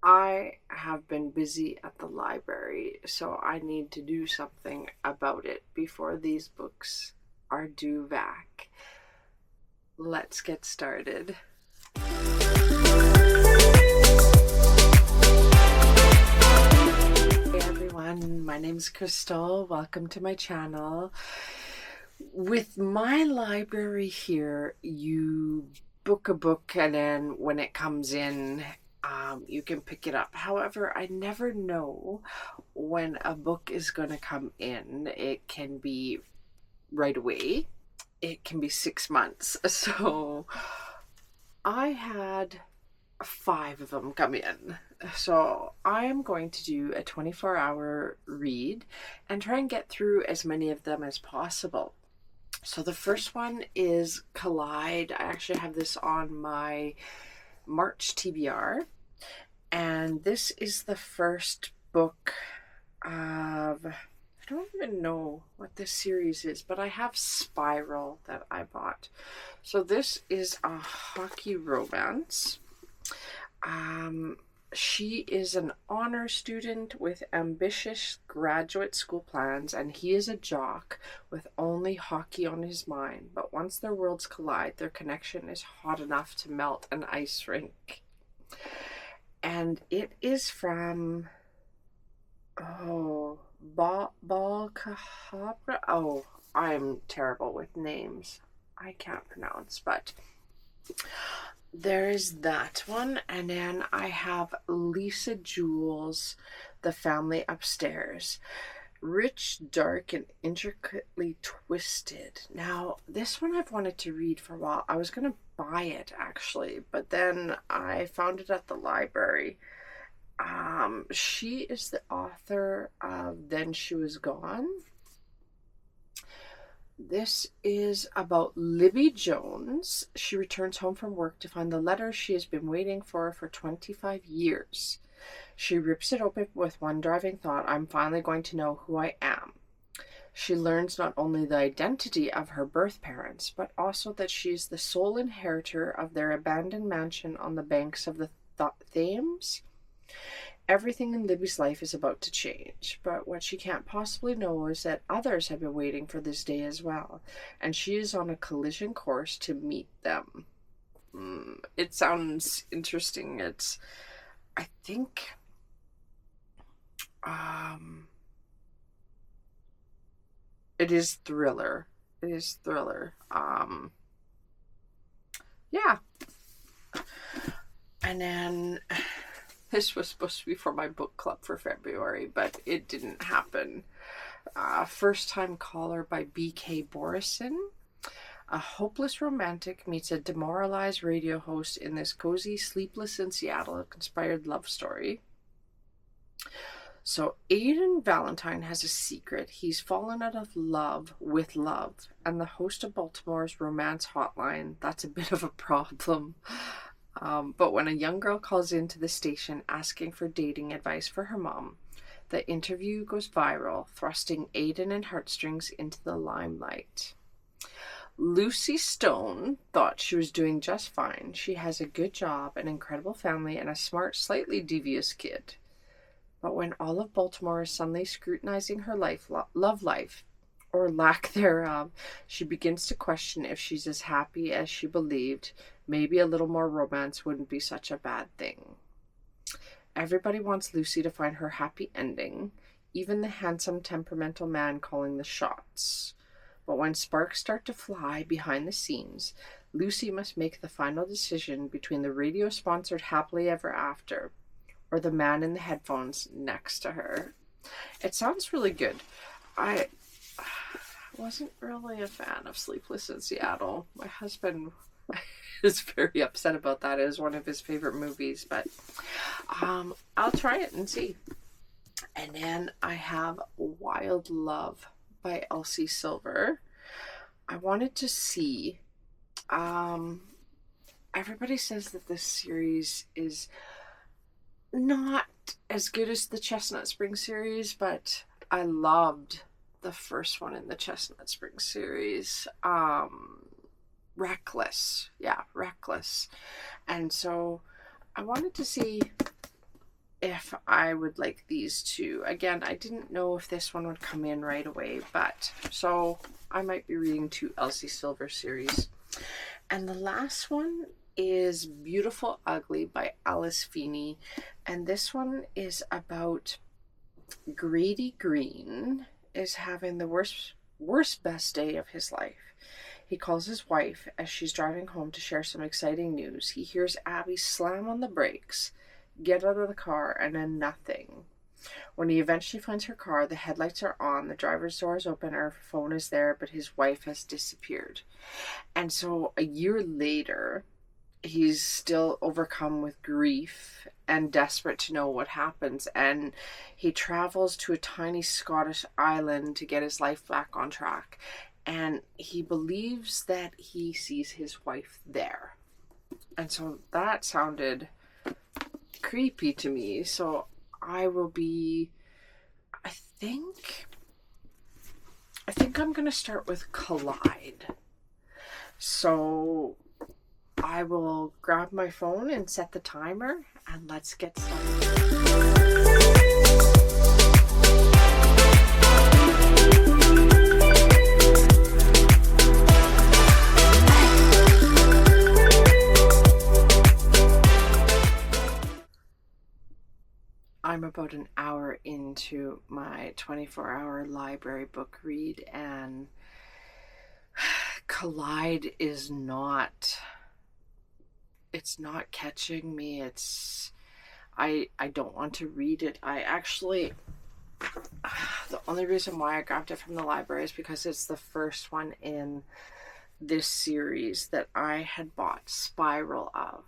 I have been busy at the library, so I need to do something about it before these books are due back. Let's get started. Hey everyone, my name's Crystal. Welcome to my channel. With my library here, you book a book and then when it comes in, you can pick it up. However, I never know when a book is going to come in. It can be right away. It can be 6 months. So I had 5 of them come in. So I am going to do a 24-hour read and try and get through as many of them as possible. So the first one is Collide. I actually have this on my March TBR. And this is the first book of, I don't even know what this series is, but I have Spiral that I bought. So this is a hockey romance. She is an honor student with ambitious graduate school plans, and he is a jock with only hockey on his mind. But once their worlds collide, their connection is hot enough to melt an ice rink. And it is from, Balcahabra. Oh, I'm terrible with names. I can't pronounce, but there is that one. And then I have Lisa Jules, The Family Upstairs. Rich, dark, and intricately twisted. Now, this one I've wanted to read for a while. I was going to buy it, actually, but then I found it at the library. She is the author of Then She Was Gone. This is about Libby Jones. She returns home from work to find the letter she has been waiting for 25 years. She rips it open with one driving thought: I'm finally going to know who I am. She learns not only the identity of her birth parents, but also that she is the sole inheritor of their abandoned mansion on the banks of the Thames. Everything in Libby's life is about to change, but what she can't possibly know is that others have been waiting for this day as well, and she is on a collision course to meet them. It sounds interesting. I think, it is thriller. Yeah. And then this was supposed to be for my book club for February, but it didn't happen. First Time Caller by B.K. Borison. A hopeless romantic meets a demoralized radio host in this cozy, sleepless in Seattle-inspired love story. So Aidan Valentine has a secret. He's fallen out of love with love, and the host of Baltimore's romance hotline, that's a bit of a problem. But when a young girl calls into the station asking for dating advice for her mom, the interview goes viral, thrusting Aidan and heartstrings into the limelight. Lucy Stone thought she was doing just fine. She has a good job, an incredible family, and a smart, slightly devious kid. But when all of Baltimore is suddenly scrutinizing her love life, or lack thereof, she begins to question if she's as happy as she believed. Maybe a little more romance wouldn't be such a bad thing. Everybody wants Lucy to find her happy ending, even the handsome, temperamental man calling the shots. But when sparks start to fly behind the scenes, Lucy must make the final decision between the radio-sponsored Happily Ever After or the man in the headphones next to her. It sounds really good. I wasn't really a fan of Sleepless in Seattle. My husband is very upset about that. It is one of his favorite movies, but I'll try it and see. And then I have Wild Love by Elsie Silver. I wanted to see, everybody says that this series is not as good as the Chestnut Springs series, but I loved the first one in the Chestnut Springs series. Reckless. Yeah, Reckless. And so I wanted to see if I would like these two. Again, I didn't know if this one would come in right away, but so I might be reading 2 Elsie Silver series. And the last one is Beautiful Ugly by Alice Feeney. And this one is about Grady Green is having the worst best day of his life. He calls his wife as she's driving home to share some exciting news. He hears Abby slam on the brakes, get out of the car, and then nothing. When he eventually finds her car, the headlights are on, the driver's door is open, her phone is there, but his wife has disappeared. And so a year later, he's still overcome with grief and desperate to know what happens. And he travels to a tiny Scottish island to get his life back on track. And he believes that he sees his wife there. And so that sounded creepy to me. So I think I'm going to start with Collide. So I will grab my phone and set the timer, and let's get started. I'm about an hour into my 24-hour library book read, and Collide is not catching me. I don't want to read it. The only reason why I grabbed it from the library is because it's the first one in this series that I had bought Spiral of.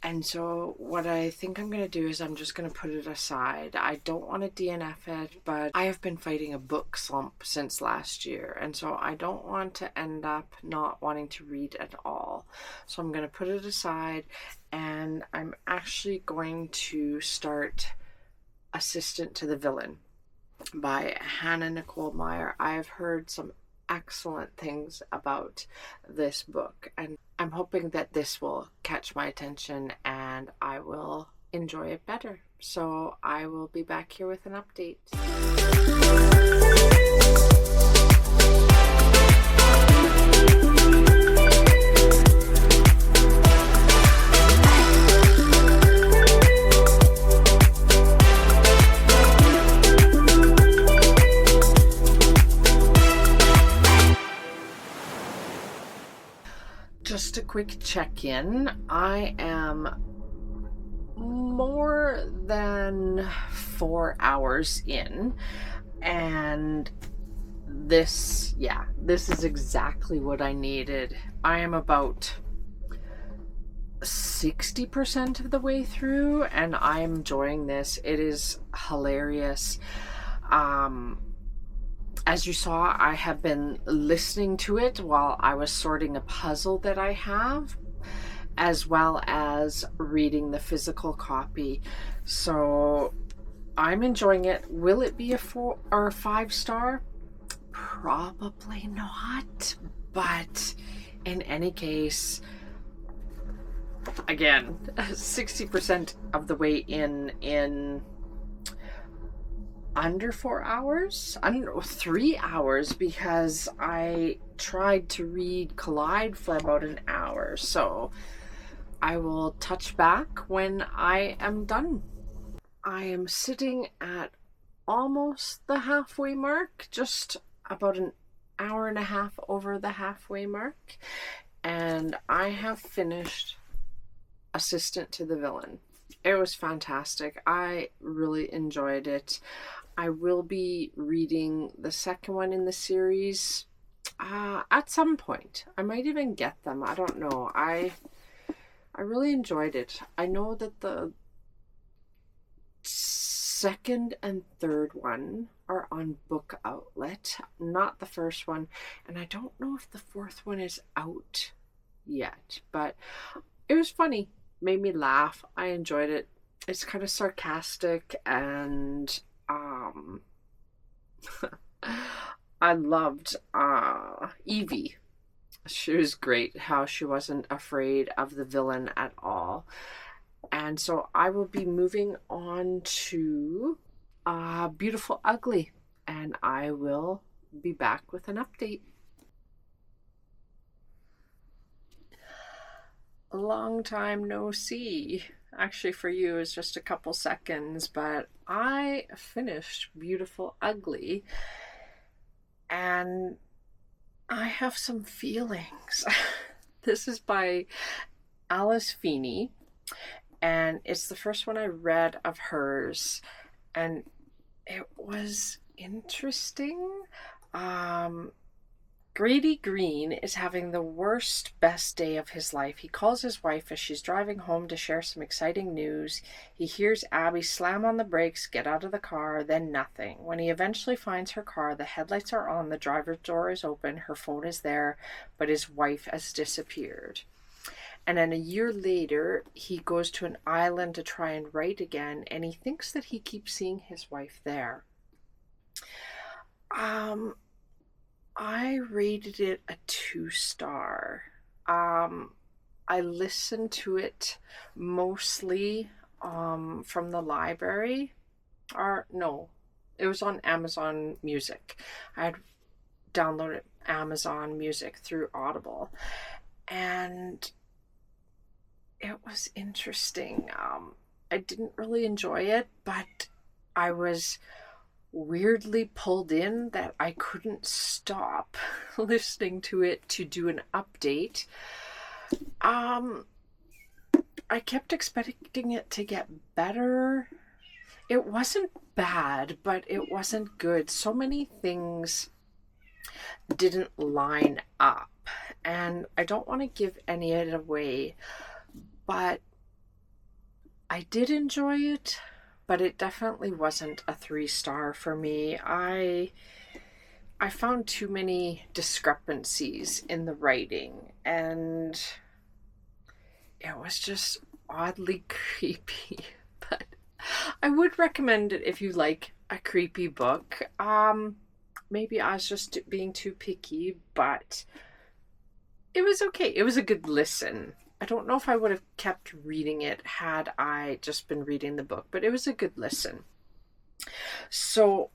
And so what I think I'm going to do is I'm just going to put it aside. I don't want to DNF it, but I have been fighting a book slump since last year. And so I don't want to end up not wanting to read at all. So I'm going to put it aside, and I'm actually going to start Assistant to the Villain by Hannah Nicole Meyer. I've heard some excellent things about this book, and I'm hoping that this will catch my attention and I will enjoy it better. So I will be back here with an update. Just a quick check-in. I am more than 4 hours in, and this is exactly what I needed. I am about 60% of the way through, and I'm enjoying this. It is hilarious. As you saw, I have been listening to it while I was sorting a puzzle that I have, as well as reading the physical copy. So I'm enjoying it. Will it be a 4 or a 5 star? Probably not. But in any case, again, 60% of the way in under 4 hours, under 3 hours, because I tried to read Collide for about an hour. So I will touch back when I am done. I am sitting at almost the halfway mark, just about an hour and a half over the halfway mark, and I have finished Assistant to the Villain. It was fantastic. I really enjoyed it. I will be reading the second one in the series at some point. I might even get them. I don't know. I really enjoyed it. I know that the second and third one are on Book Outlet, not the first one, and I don't know if the fourth one is out yet, but it was funny. Made me laugh. I enjoyed it. It's kind of sarcastic, and I loved Evie. She was great, how she wasn't afraid of the villain at all. And so I will be moving on to Beautiful Ugly, and I will be back with an update. A long time no see. Actually, for you, it's just a couple seconds, but I finished Beautiful Ugly, and I have some feelings. This is by Alice Feeney, and it's the first one I read of hers, and it was interesting. Grady Green is having the worst, best day of his life. He calls his wife as she's driving home to share some exciting news. He hears Abby slam on the brakes, get out of the car, then nothing. When he eventually finds her car, the headlights are on, the driver's door is open, her phone is there, but his wife has disappeared. And then a year later, he goes to an island to try and write again, and he thinks that he keeps seeing his wife there. I rated it a 2-star. I listened to it mostly from the library. Or no, it was on Amazon Music. I had downloaded Amazon Music through Audible, and it was interesting. I didn't really enjoy it, but I was weirdly pulled in that I couldn't stop listening to it to do an update. I kept expecting it to get better. It wasn't bad, but it wasn't good. So many things didn't line up, and I don't want to give any of it away, but I did enjoy it. But it definitely wasn't a 3-star for me. I found too many discrepancies in the writing, and it was just oddly creepy. But I would recommend it if you like a creepy book. Maybe I was just being too picky, but it was okay. It was a good listen. I don't know if I would have kept reading it had I just been reading the book, but it was a good listen. So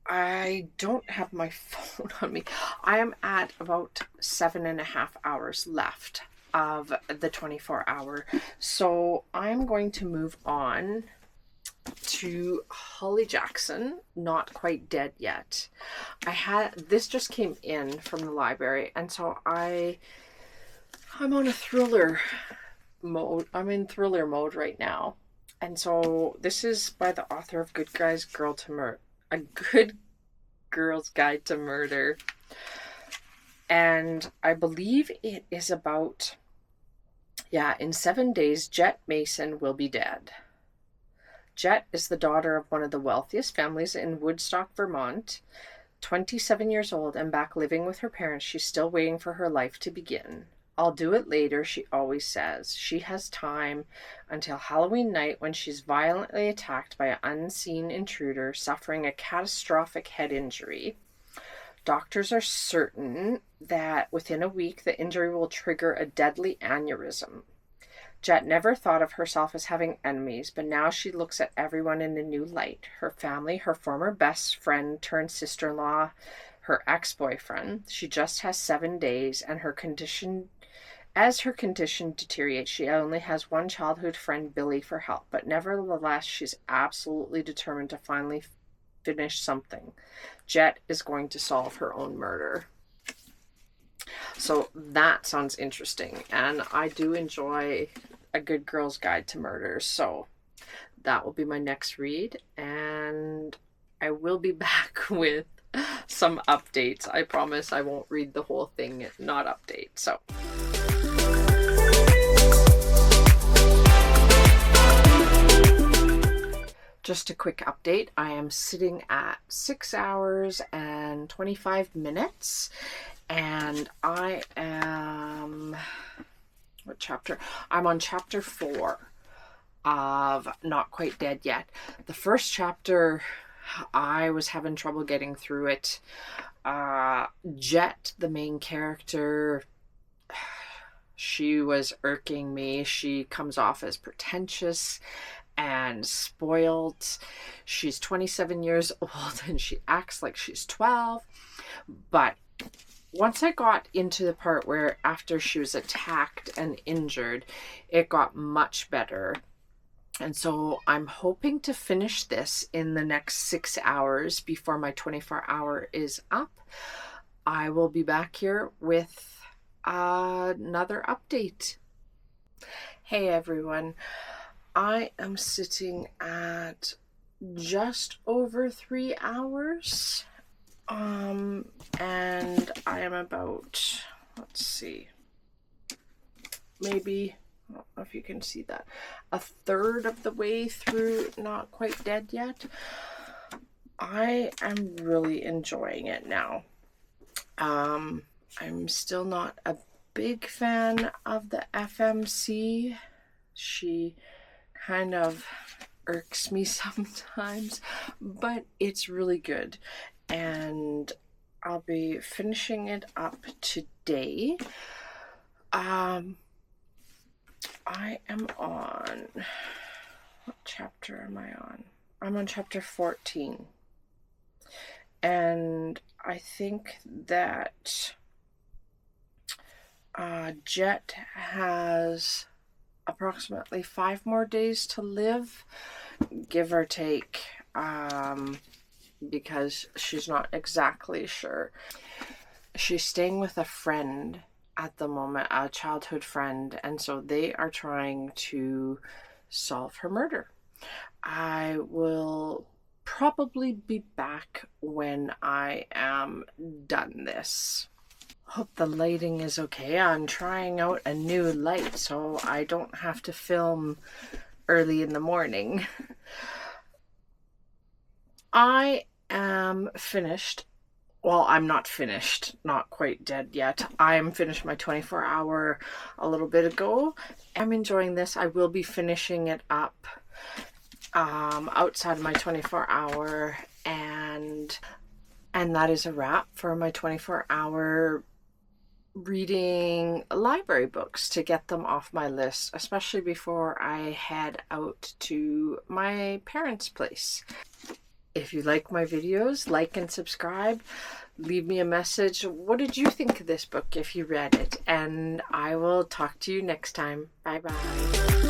I don't have my phone on me. I am at about 7.5 hours left of the 24-hour. So I'm going to move on to Holly Jackson, Not Quite Dead Yet. This just came in from the library, and so I'm on a thriller mode. I'm in thriller mode right now. And so this is by the author of A Good Girl's Guide to Murder. And I believe it is about, in 7 days, Jet Mason will be dead. Jet is the daughter of one of the wealthiest families in Woodstock, Vermont. 27 years old and back living with her parents, she's still waiting for her life to begin. I'll do it later, she always says. She has time until Halloween night when she's violently attacked by an unseen intruder suffering a catastrophic head injury. Doctors are certain that within a week the injury will trigger a deadly aneurysm. Jet never thought of herself as having enemies, but now she looks at everyone in a new light. Her family, her former best friend turned sister-in-law, her ex-boyfriend. She just has 7 days, and as her condition deteriorates, she only has one childhood friend, Billy, for help. But nevertheless, she's absolutely determined to finally finish something. Jet is going to solve her own murder. So that sounds interesting, and I do enjoy A Good Girl's Guide to Murder. So that will be my next read, and I will be back with some updates. I promise I won't read the whole thing, not update. So just a quick update. I am sitting at 6 hours and 25 minutes, and I am, what chapter? I'm on chapter 4 of Not Quite Dead Yet. The first chapter, I was having trouble getting through it. Jet, the main character, She was irking me. She comes off as pretentious and spoiled. She's 27 years old and she acts like she's 12. But once I got into the part where after she was attacked and injured, it got much better. And so I'm hoping to finish this in the next 6 hours before my 24-hour is up. I will be back here with another update. Hey everyone, I am sitting at just over 3 hours. And I am about, let's see, maybe, I don't know if you can see that, a third of the way through Not Quite Dead Yet. I am really enjoying it now. I'm still not a big fan of the FMC. She kind of irks me sometimes, but it's really good. And I'll be finishing it up today. I am on, what chapter am I on? I'm on chapter 14. And I think that Jet has approximately 5 more days to live, give or take, because she's not exactly sure. She's staying with a friend at the moment, a childhood friend, and so they are trying to solve her murder. I will probably be back when I am done this. Hope the lighting is okay. I'm trying out a new light so I don't have to film early in the morning. I am finished. Well, I'm not finished, Not Quite Dead Yet. I'm finished my 24-hour a little bit ago. I'm enjoying this. I will be finishing it up outside of my 24-hour, and that is a wrap for my 24-hour reading library books to get them off my list, especially before I head out to my parents' place. If you like my videos, like and subscribe. Leave me a message. What did you think of this book if you read it? And I will talk to you next time. Bye bye.